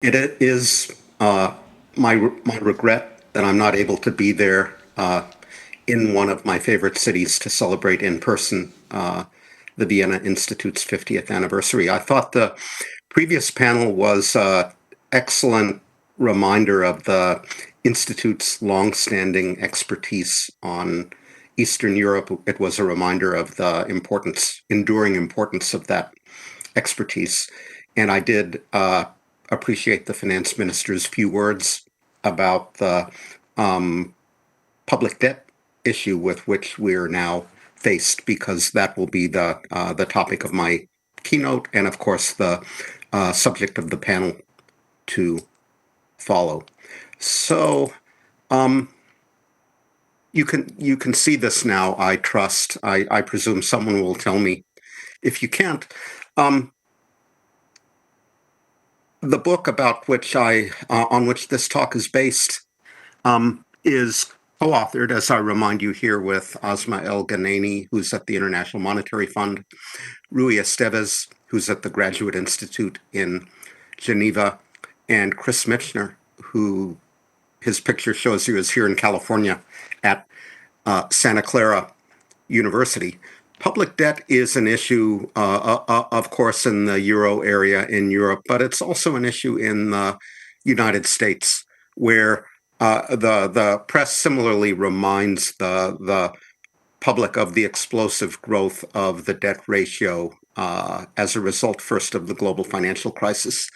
It is my regret that I'm not able to be there in one of my favorite cities to celebrate in person the Vienna Institute's 50th anniversary. I thought the previous panel was an excellent reminder of the Institute's longstanding expertise on Eastern Europe. It was a reminder of the enduring importance of that expertise. And I did appreciate the finance minister's few words about the public debt issue with which we're now faced, because that will be the topic of my keynote and, of course, the subject of the panel to follow. So you can see this now, I trust. I presume someone will tell me if you can't. The book about which on which this talk is based is co-authored, as I remind you here, with Asma El-Ghanani, who's at the International Monetary Fund, Rui Esteves, who's at the Graduate Institute in Geneva, and Chris Michner, who his picture shows you is here in California at Santa Clara University. Public debt is an issue, of course, in the euro area in Europe, but it's also an issue in the United States, where the press similarly reminds the public of the explosive growth of the debt ratio as a result, first, of the global financial crisis,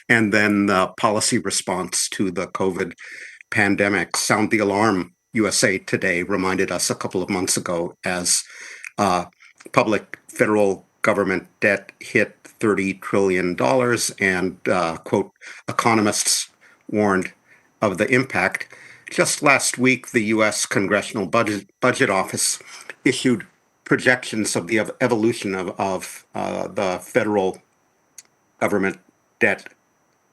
and then the policy response to the COVID pandemic. Sound the alarm, USA Today reminded us a couple of months ago, as public federal government debt hit $30 trillion, and, quote, economists warned of the impact. Just last week, the U.S. Congressional Budget Office issued projections of the evolution of the federal government debt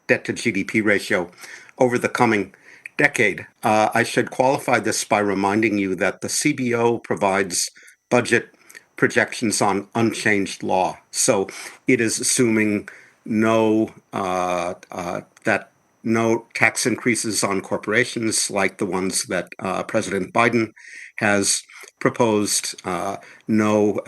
to GDP ratio over the coming decade. I should qualify this by reminding you that the CBO provides budget projections on unchanged law. So it is assuming that no tax increases on corporations like the ones that President Biden has proposed, no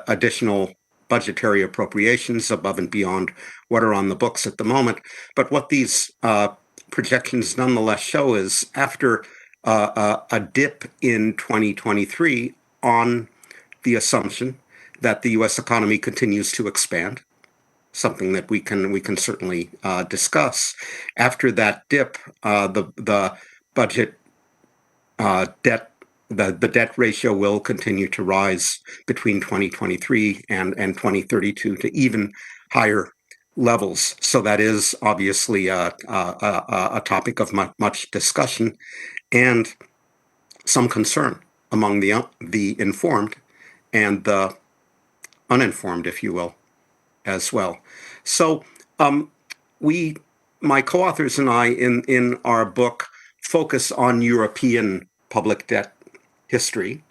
additional budgetary appropriations above and beyond what are on the books at the moment. But what these projections nonetheless show is, after a dip in 2023 on the assumption that the U.S. economy continues to expand, something that we can certainly discuss. After that dip, the budget debt, the debt ratio will continue to rise between 2023 and 2032 to even higher levels. So that is obviously a topic of much discussion and some concern among the informed and the uninformed, if you will, as well. So my co-authors and I, in our book, focus on European public debt history.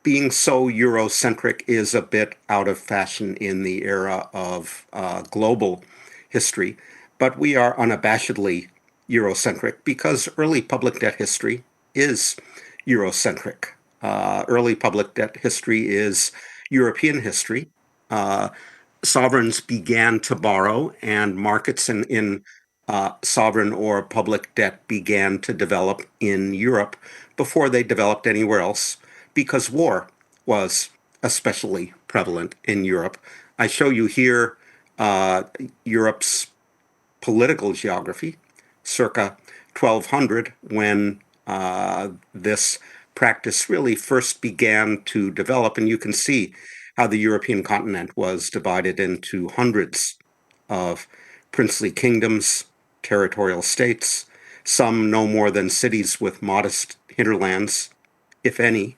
Being so Eurocentric is a bit out of fashion in the era of global history, but we are unabashedly Eurocentric because early public debt history is Eurocentric. Early public debt history is European history. Sovereigns began to borrow, and markets in sovereign or public debt began to develop in Europe before they developed anywhere else, because war was especially prevalent in Europe. I show you here Europe's political geography circa 1200, when this practice really first began to develop. And you can see how the European continent was divided into hundreds of princely kingdoms, territorial states, some no more than cities with modest hinterlands, if any.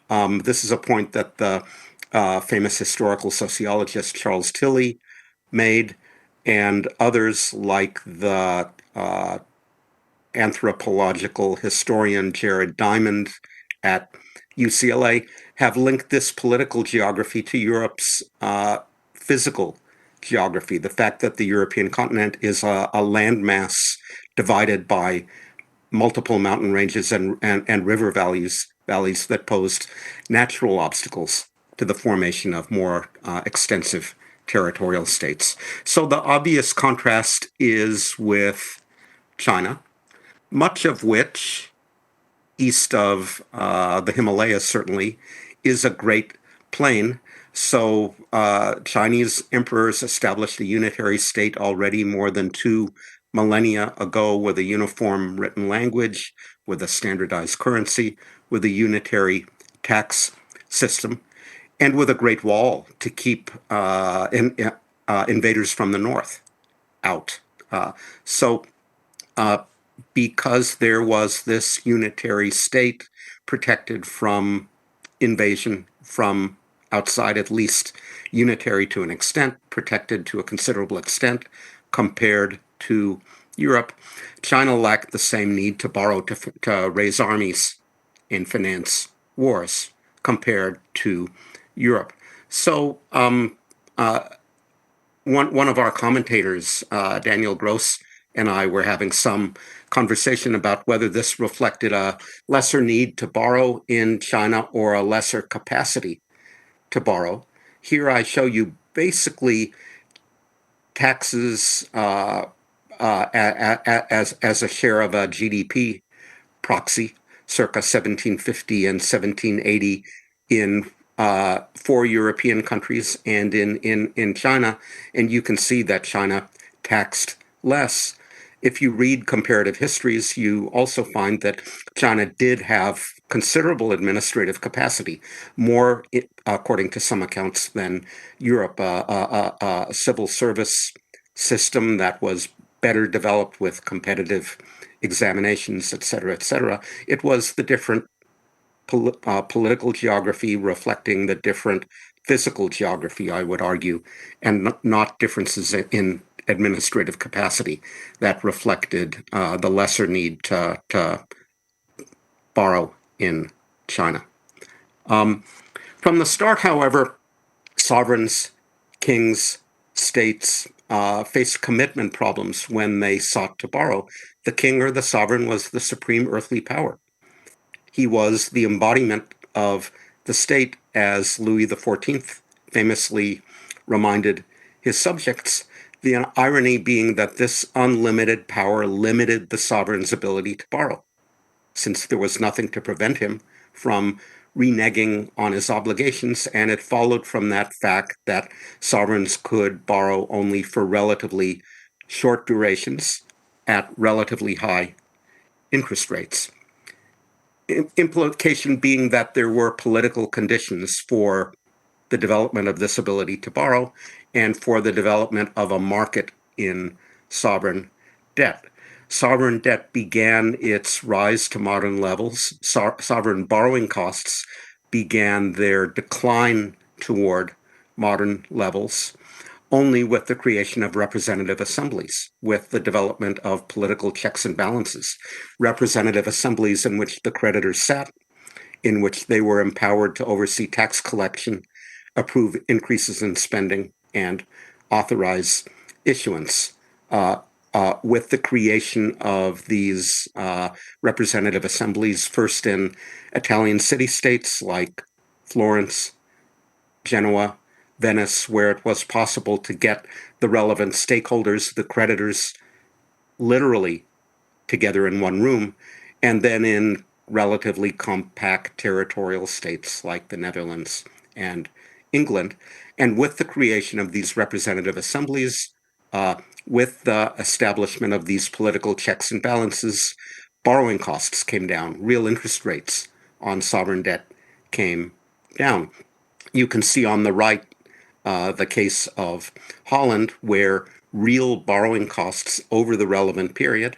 This is a point that the famous historical sociologist Charles Tilly made, and others like the anthropological historian Jared Diamond at UCLA have linked this political geography to Europe's physical geography, the fact that the European continent is a landmass divided by multiple mountain ranges and river valleys that posed natural obstacles to the formation of more extensive territorial states. So the obvious contrast is with China, much of which, east of the Himalayas certainly, is a great plain. So Chinese emperors established a unitary state already more than 2 millennia ago, with a uniform written language, with a standardized currency, with a unitary tax system, and with a great wall to keep invaders from the north out. So because there was this unitary state protected from invasion from outside, at least unitary to an extent, protected to a considerable extent compared to Europe, China lacked the same need to borrow to raise armies and finance wars compared to Europe. So one of our commentators, Daniel Gross, and I were having some conversation about whether this reflected a lesser need to borrow in China or a lesser capacity to borrow. Here I show you basically taxes as a share of a GDP proxy, circa 1750 and 1780 in 4 European countries and in China. And you can see that China taxed less. If you read comparative histories, you also find that China did have considerable administrative capacity, more, according to some accounts, than Europe, a civil service system that was better developed with competitive examinations, et cetera, et cetera. It was the different political geography reflecting the different physical geography, I would argue, and not differences in administrative capacity that reflected the lesser need to borrow in China. From the start, however, sovereigns, kings, states faced commitment problems when they sought to borrow. The king or the sovereign was the supreme earthly power. He was the embodiment of the state, as Louis XIV famously reminded his subjects, the irony being that this unlimited power limited the sovereign's ability to borrow, since there was nothing to prevent him from reneging on his obligations, and it followed from that fact that sovereigns could borrow only for relatively short durations at relatively high interest rates. Implication being that there were political conditions for the development of this ability to borrow and for the development of a market in sovereign debt. Sovereign debt began its rise to modern levels. Sovereign borrowing costs began their decline toward modern levels only with the creation of representative assemblies, with the development of political checks and balances, representative assemblies in which the creditors sat, in which they were empowered to oversee tax collection, approve increases in spending, and authorize issuance. With the creation of these representative assemblies, first in Italian city-states like Florence, Genoa, Venice, where it was possible to get the relevant stakeholders, the creditors, literally together in one room, and then in relatively compact territorial states like the Netherlands and England. And with the creation of these representative assemblies, with the establishment of these political checks and balances, borrowing costs came down, real interest rates on sovereign debt came down. You can see on the right the case of Holland, where real borrowing costs over the relevant period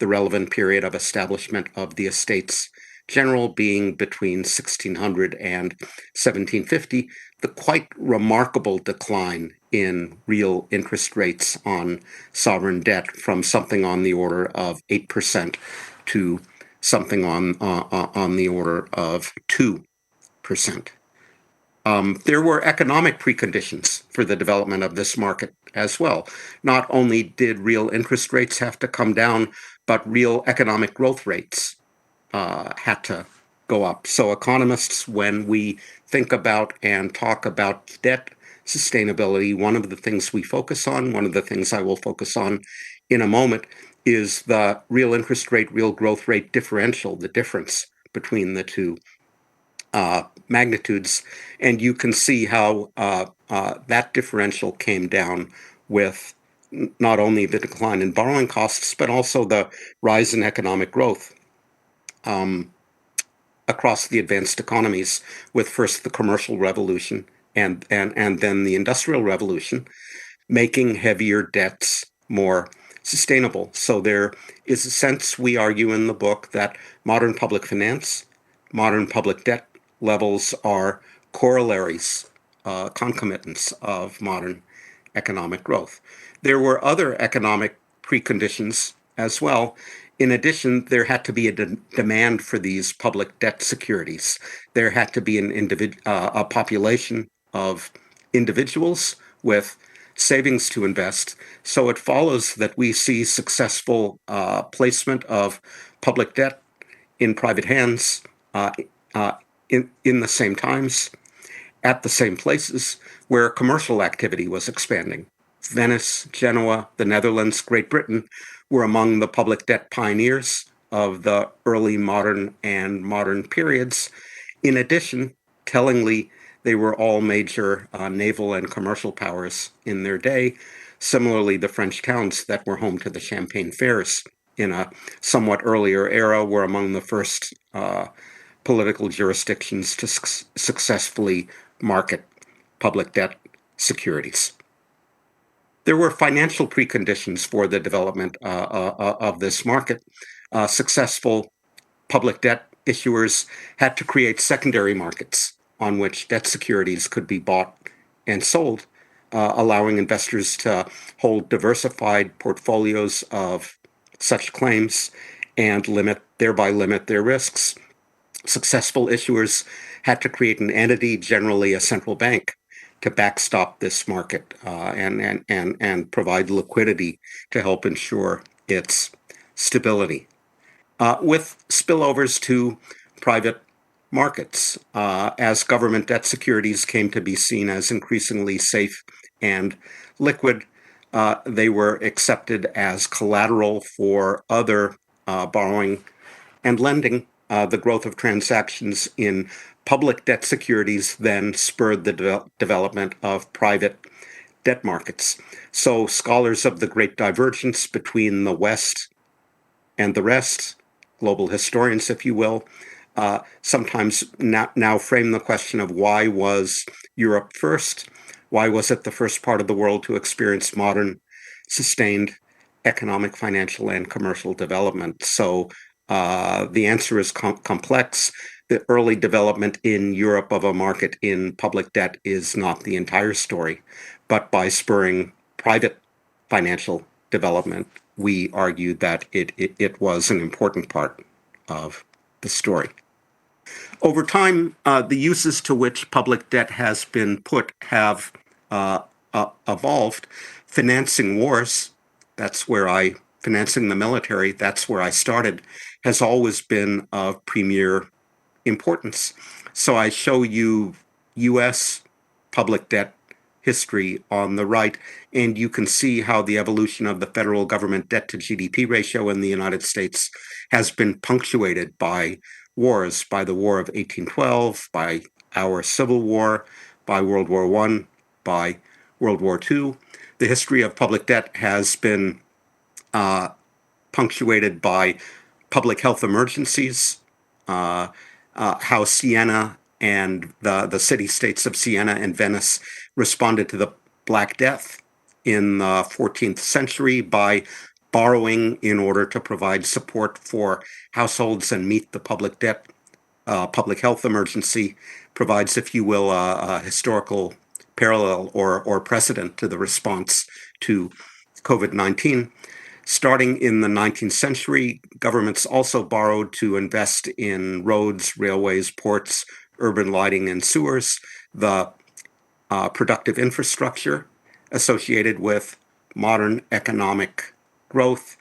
of establishment of the Estates General being between 1600 and 1750, the quite remarkable decline in real interest rates on sovereign debt from something on the order of 8% to something on the order of 2%. There were economic preconditions for the development of this market as well. Not only did real interest rates have to come down, but real economic growth rates had to go up. So economists, when we think about and talk about debt sustainability, one of the things we focus on, one of the things I will focus on in a moment, is the real interest rate, real growth rate differential, the difference between the two magnitudes. And you can see how that differential came down with not only the decline in borrowing costs, but also the rise in economic growth across the advanced economies, with first the commercial revolution and then the industrial revolution, making heavier debts more sustainable. So there is a sense, we argue in the book, that modern public finance, modern public debt levels are corollaries, concomitants of modern economic growth. There were other economic preconditions as well. In addition, there had to be a demand for these public debt securities. There had to be a population of individuals with savings to invest. So it follows that we see successful placement of public debt in private hands in the same times, at the same places where commercial activity was expanding. Venice, Genoa, the Netherlands, Great Britain were among the public debt pioneers of the early modern and modern periods. In addition, tellingly, they were all major naval and commercial powers in their day. Similarly, the French towns that were home to the Champagne fairs in a somewhat earlier era were among the first political jurisdictions to successfully market public debt securities. There were financial preconditions for the development of this market. Successful public debt issuers had to create secondary markets on which debt securities could be bought and sold, allowing investors to hold diversified portfolios of such claims and thereby limit their risks. Successful issuers had to create an entity, generally a central bank, to backstop this market and provide liquidity to help ensure its stability. With spillovers to private markets, as government debt securities came to be seen as increasingly safe and liquid, they were accepted as collateral for other borrowing and lending. The growth of transactions in public debt securities then spurred the development of private debt markets. So scholars of the great divergence between the West and the rest, global historians, if you will, sometimes now frame the question of why was Europe first? Why was it the first part of the world to experience modern, sustained economic, financial, and commercial development? So the answer is complex. The early development in Europe of a market in public debt is not the entire story, but by spurring private financial development, we argued that it was an important part of the story. Over time, the uses to which public debt has been put have evolved. Financing wars, financing the military, that's where I started, has always been of premier importance. So I show you U.S. public debt history on the right, and you can see how the evolution of the federal government debt to GDP ratio in the United States has been punctuated by wars, by the War of 1812, by our Civil War, by World War I, by World War II. The history of public debt has been punctuated by public health emergencies, how Siena and the city-states of Siena and Venice responded to the Black Death in the 14th century by borrowing in order to provide support for households and meet the public debt. Public health emergency provides, if you will, a historical parallel or precedent to the response to COVID-19. Starting in the 19th century, governments also borrowed to invest in roads, railways, ports, urban lighting, and sewers. the productive infrastructure associated with modern economic growth.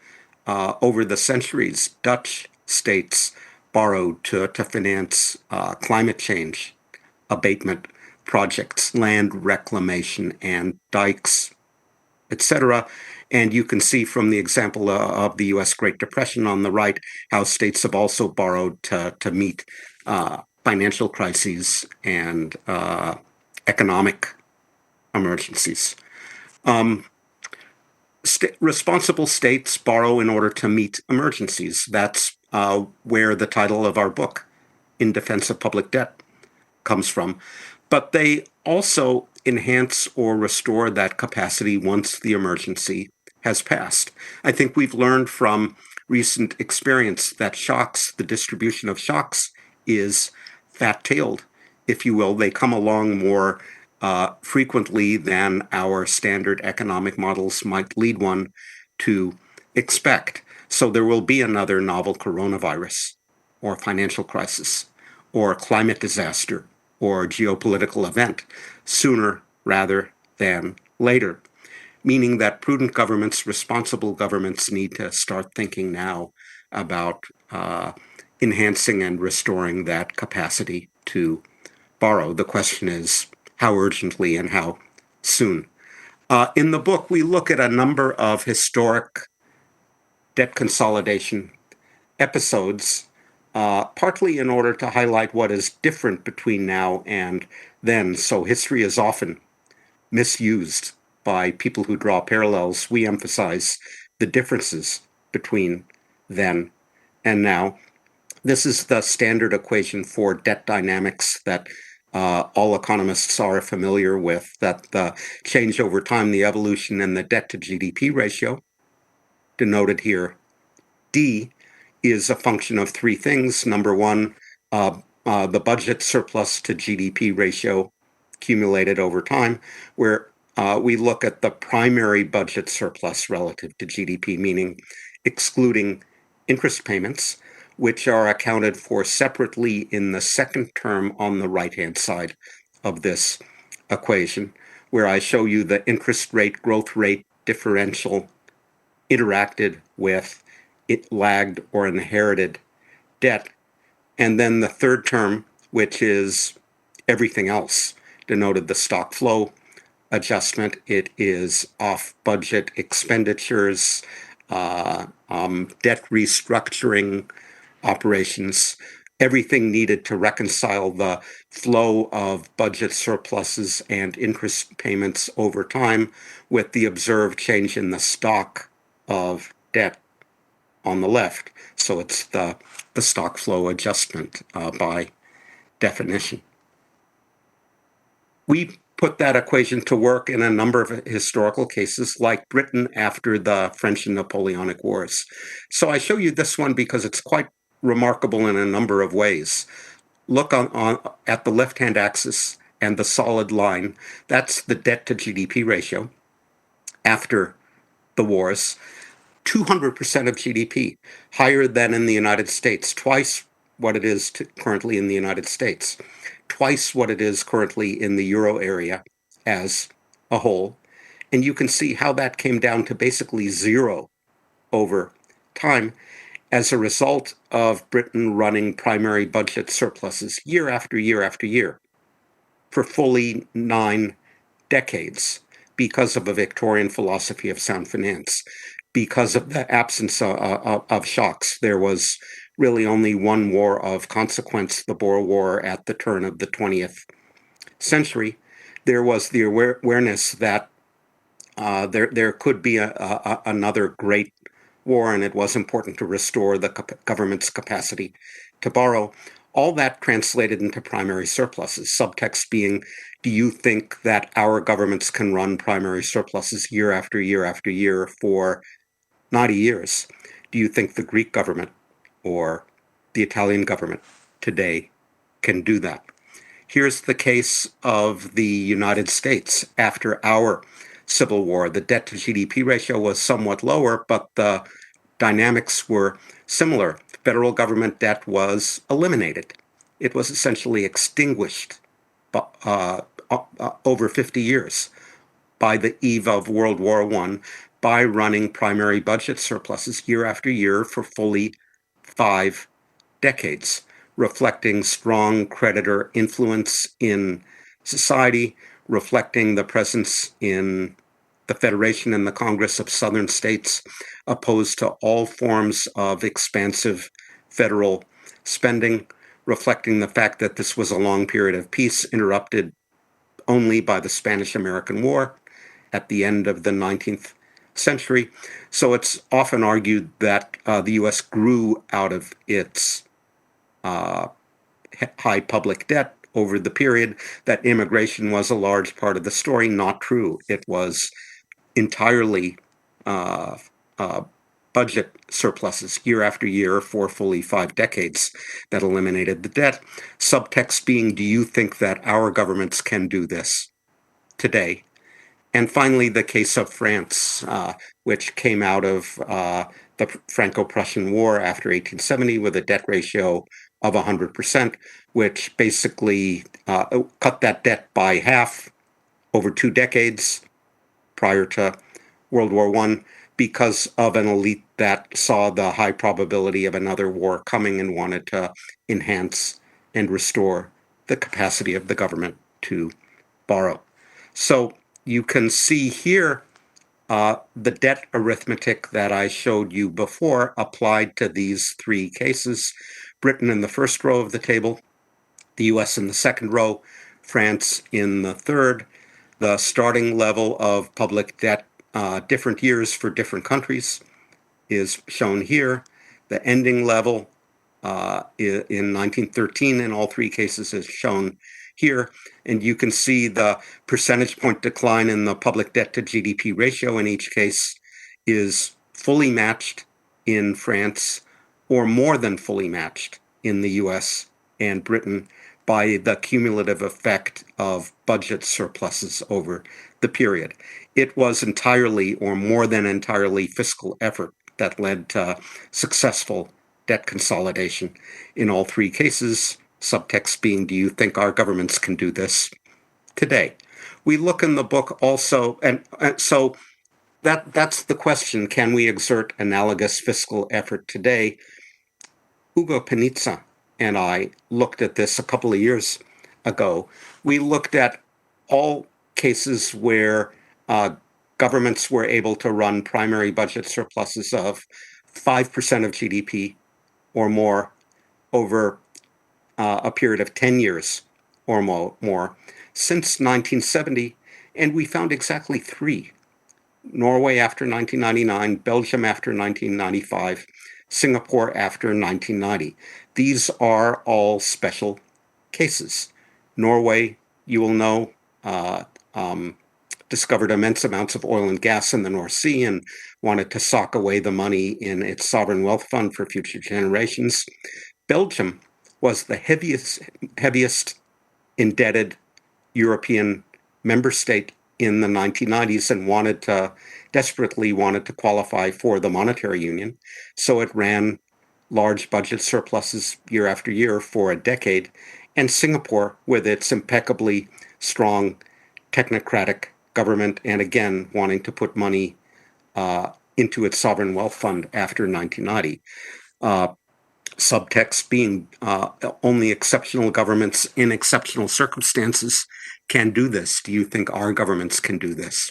Over the centuries, Dutch states borrowed to finance climate change abatement projects, land reclamation, and dikes, etc. And you can see from the example of the US Great Depression on the right how states have also borrowed to meet financial crises and economic emergencies. Responsible states borrow in order to meet emergencies. That's where the title of our book, In Defense of Public Debt, comes from. But they also enhance or restore that capacity once the emergency has passed. I think we've learned from recent experience that shocks, the distribution of shocks, is fat-tailed, if you will. They come along more frequently than our standard economic models might lead one to expect. So there will be another novel coronavirus or financial crisis or climate disaster or geopolitical event sooner rather than later, meaning that prudent governments, responsible governments need to start thinking now about enhancing and restoring that capacity to borrow. The question is how urgently and how soon. In the book, we look at a number of historic debt consolidation episodes, partly in order to highlight what is different between now and then. So history is often misused by people who draw parallels. We emphasize the differences between then and now. This is the standard equation for debt dynamics that all economists are familiar with, that the change over time, the evolution in the debt to GDP ratio, denoted here D, is a function of three things. Number one, the budget surplus to GDP ratio accumulated over time, where we look at the primary budget surplus relative to GDP, meaning excluding interest payments, which are accounted for separately in the second term on the right-hand side of this equation, where I show you the interest rate, growth rate differential interacted with it lagged or inherited debt. And then the third term, which is everything else, denoted the stock flow adjustment. It is off-budget expenditures, debt restructuring operations, everything needed to reconcile the flow of budget surpluses and interest payments over time with the observed change in the stock of debt on the left. So it's the stock flow adjustment by definition. We put that equation to work in a number of historical cases, like Britain after the French and Napoleonic Wars. So I show you this one because it's quite remarkable in a number of ways. Look at the left-hand axis and the solid line. That's the debt to GDP ratio after the wars. 200% of GDP, higher than in the United States, twice what it is currently in the United States, twice what it is currently in the euro area as a whole. And you can see how that came down to basically zero over time as a result of Britain running primary budget surpluses year after year after year for fully 9 decades because of a Victorian philosophy of sound finance, because of the absence of shocks. There was really only one war of consequence, the Boer War at the turn of the 20th century. There was the awareness that there could be another great war, and it was important to restore the government's capacity to borrow. All that translated into primary surpluses, subtext being, do you think that our governments can run primary surpluses year after year after year for 90 years? Do you think the Greek government or the Italian government today can do that? Here's the case of the United States after our Civil War. The debt to GDP ratio was somewhat lower, but the dynamics were similar. Federal government debt was eliminated. It was essentially extinguished over 50 years by the eve of World War I by running primary budget surpluses year after year for fully 5 decades, reflecting strong creditor influence in society, reflecting the presence in the Federation and the Congress of Southern states opposed to all forms of expansive federal spending, reflecting the fact that this was a long period of peace interrupted only by the Spanish-American War at the end of the 19th century. So it's often argued that the U.S. grew out of its high public debt over the period, that immigration was a large part of the story. Not true. It was entirely budget surpluses year after year for fully 5 decades that eliminated the debt. Subtext being, do you think that our governments can do this today? And finally, the case of France, which came out of the Franco-Prussian War after 1870 with a debt ratio of 100%, which basically cut that debt by half over 2 decades prior to World War I because of an elite that saw the high probability of another war coming and wanted to enhance and restore the capacity of the government to borrow. So you can see here the debt arithmetic that I showed you before applied to these 3 cases. Britain in the first row of the table, the US in the second row, France in the third. The starting level of public debt, different years for different countries, is shown here. The ending level in 1913 in all 3 cases is shown here. And you can see the percentage point decline in the public debt to GDP ratio in each case is fully matched in France or more than fully matched in the US and Britain by the cumulative effect of budget surpluses over the period. It was entirely or more than entirely fiscal effort that led to successful debt consolidation in all 3 cases, subtext being, do you think our governments can do this today? We look in the book also, and so that's the question, can we exert analogous fiscal effort today? Hugo Panizza and I looked at this a couple of years ago. We looked at all cases where governments were able to run primary budget surpluses of 5% of GDP or more over a period of 10 years or more since 1970, and we found exactly 3. Norway after 1999, Belgium after 1995, Singapore after 1990. These are all special cases. Norway, you will know, discovered immense amounts of oil and gas in the North Sea and wanted to sock away the money in its sovereign wealth fund for future generations. Belgium was the heaviest indebted European member state in the 1990s and desperately wanted to qualify for the monetary union. So it ran large budget surpluses year after year for a decade. And Singapore, with its impeccably strong technocratic government, and again, wanting to put money into its sovereign wealth fund after 1990. Subtext being only exceptional governments in exceptional circumstances can do this. Do you think our governments can do this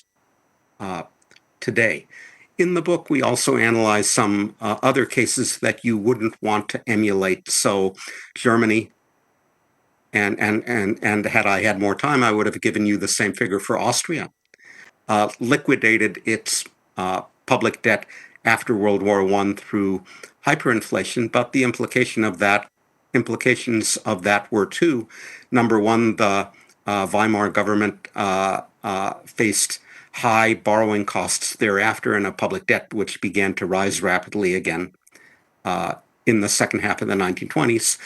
today? In the book, we also analyze some other cases that you wouldn't want to emulate. So Germany, and had I had more time, I would have given you the same figure for Austria, liquidated its public debt after World War I through hyperinflation, but the implications of that were 2. Number 1, the Weimar government faced high borrowing costs thereafter and a public debt which began to rise rapidly again in the second half of the 1920s,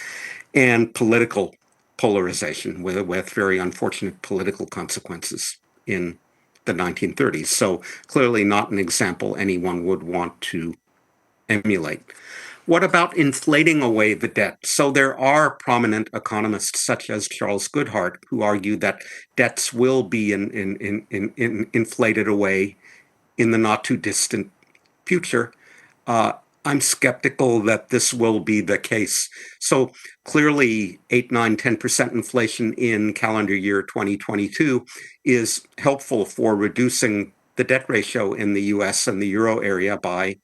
and political polarization with very unfortunate political consequences in the 1930s. So clearly not an example anyone would want to emulate. What about inflating away the debt? So there are prominent economists such as Charles Goodhart who argue that debts will be inflated away in the not too distant future. I'm skeptical that this will be the case. So clearly 8, 9, 10% inflation in calendar year 2022 is helpful for reducing the debt ratio in the US and the euro area by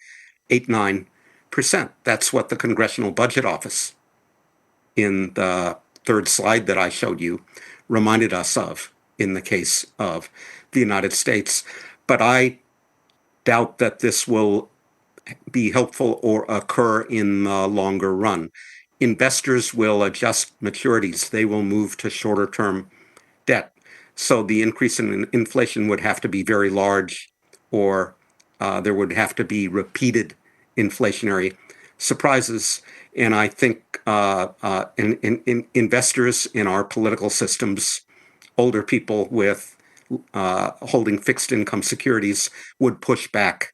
8, 9%. That's what the Congressional Budget Office in the third slide that I showed you reminded us of in the case of the United States. But I doubt that this will be helpful or occur in the longer run. Investors will adjust maturities. They will move to shorter term debt. So the increase in inflation would have to be very large, or there would have to be repeated inflationary surprises. And I think investors in our political systems, older people with holding fixed income securities, would push back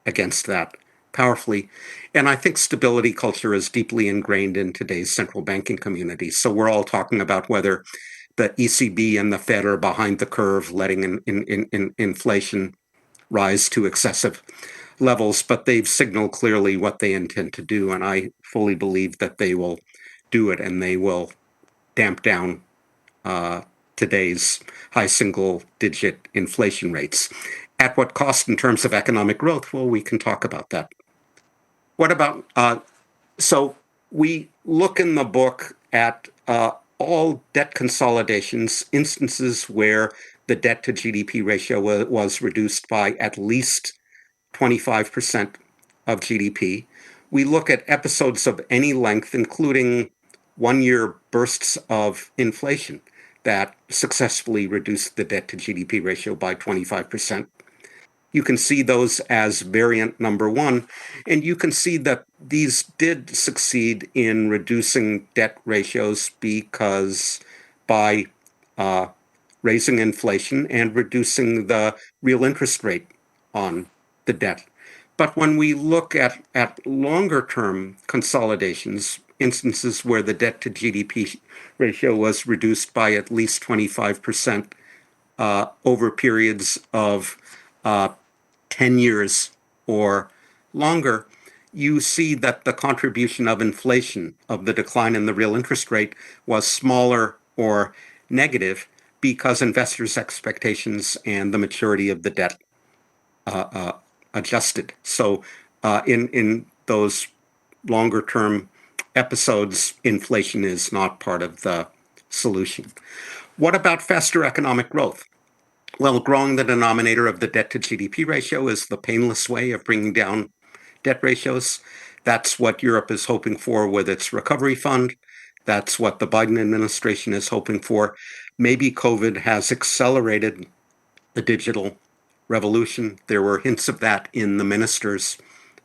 against that powerfully. And I think stability culture is deeply ingrained in today's central banking community. So we're all talking about whether the ECB and the Fed are behind the curve, letting inflation rise to excessive levels, but they've signaled clearly what they intend to do. And I fully believe that they will do it, and they will damp down today's high single-digit inflation rates. At what cost in terms of economic growth? Well, we can talk about that. What about, so we look in the book at all debt consolidations, instances where the debt to GDP ratio was reduced by at least 25% of GDP. We look at episodes of any length, including one-year bursts of inflation that successfully reduced the debt to GDP ratio by 25%. You can see those as variant number one, and you can see that these did succeed in reducing debt ratios because by raising inflation and reducing the real interest rate on the debt. But when we look at longer term consolidations, instances where the debt to GDP ratio was reduced by at least 25% over periods of 10 years or longer, you see that the contribution of inflation, of the decline in the real interest rate, was smaller or negative because investors' expectations and the maturity of the debt adjusted. So in those longer term episodes, inflation is not part of the solution. What about faster economic growth? Well, growing the denominator of the debt to GDP ratio is the painless way of bringing down debt ratios. That's what Europe is hoping for with its recovery fund. That's what the Biden administration is hoping for. Maybe COVID has accelerated the digital revolution. There were hints of that in the minister's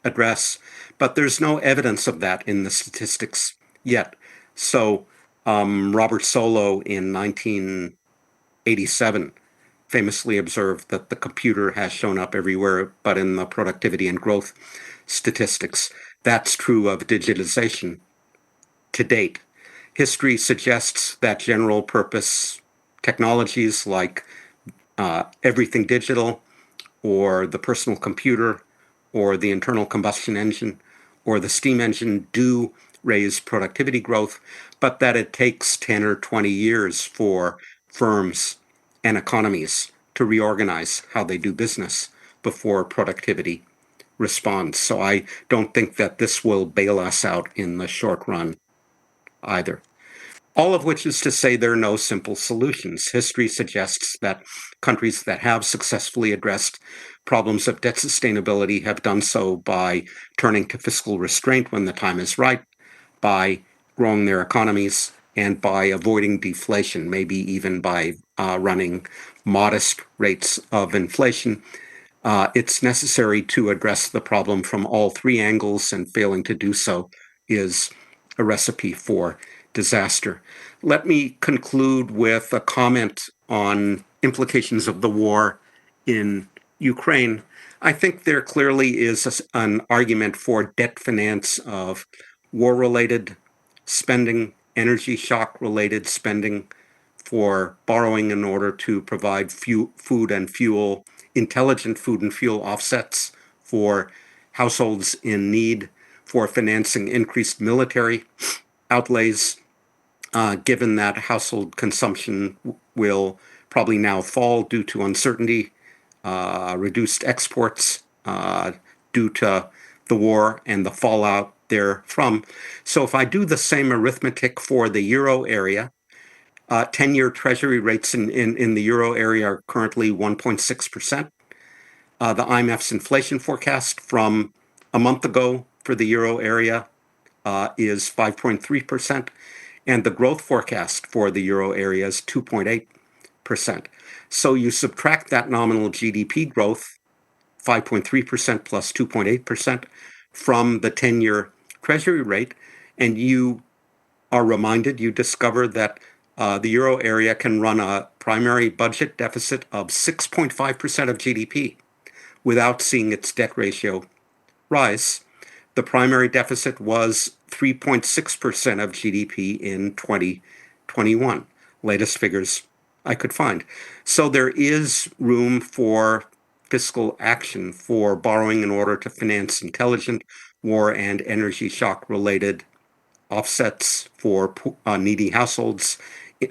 address, but there's no evidence of that in the statistics yet. So Robert Solow in 1987 famously observed that the computer has shown up everywhere but in the productivity and growth statistics. That's true of digitization to date. History suggests that general purpose technologies like everything digital, or the personal computer, or the internal combustion engine, or the steam engine do raise productivity growth, but that it takes 10 or 20 years for firms and economies to reorganize how they do business before productivity responds. So I don't think that this will bail us out in the short run either. All of which is to say there are no simple solutions. History suggests that countries that have successfully addressed problems of debt sustainability have done so by turning to fiscal restraint when the time is right, by growing their economies, and by avoiding deflation, maybe even by running modest rates of inflation. It's necessary to address the problem from all three angles, and failing to do so is a recipe for disaster. Let me conclude with a comment on implications of the war in Ukraine, I think there clearly is an argument for debt finance of war-related spending, energy shock-related spending, for borrowing in order to provide food and fuel, intelligent food and fuel offsets for households in need, for financing increased military outlays, given that household consumption will probably now fall due to uncertainty, reduced exports due to the war and the fallout therefrom. So if I do the same arithmetic for the euro area, 10-year treasury rates in the euro area are currently 1.6%. The IMF's inflation forecast from a month ago for the euro area is 5.3%, and the growth forecast for the euro area is 2.8%. So you subtract that nominal GDP growth, 5.3% plus 2.8%, from the 10-year treasury rate, and you are reminded, you discover that the euro area can run a primary budget deficit of 6.5% of GDP without seeing its debt ratio rise. The primary deficit was 3.6% of GDP in 2021, latest figures I could find. So there is room for fiscal action, for borrowing in order to finance intelligent war and energy shock related offsets for needy households,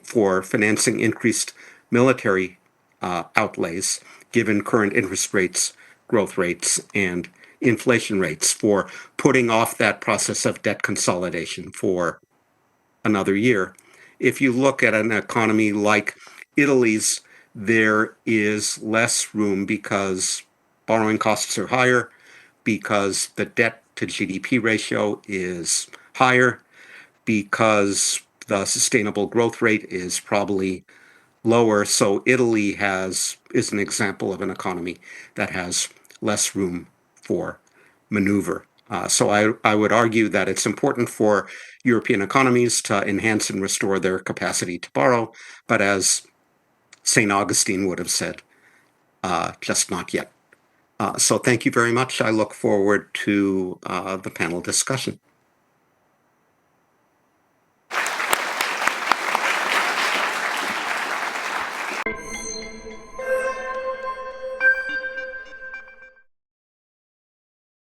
for financing increased military outlays, given current interest rates, growth rates, and inflation rates, for putting off that process of debt consolidation for another year. If you look at an economy like Italy's, there is less room because borrowing costs are higher, because the debt to GDP ratio is higher, because the sustainable growth rate is probably lower. So Italy is an example of an economy that has less room for maneuver. So I would argue that it's important for European economies to enhance and restore their capacity to borrow, but as St. Augustine would have said, just not yet. So thank you very much. I look forward to the panel discussion.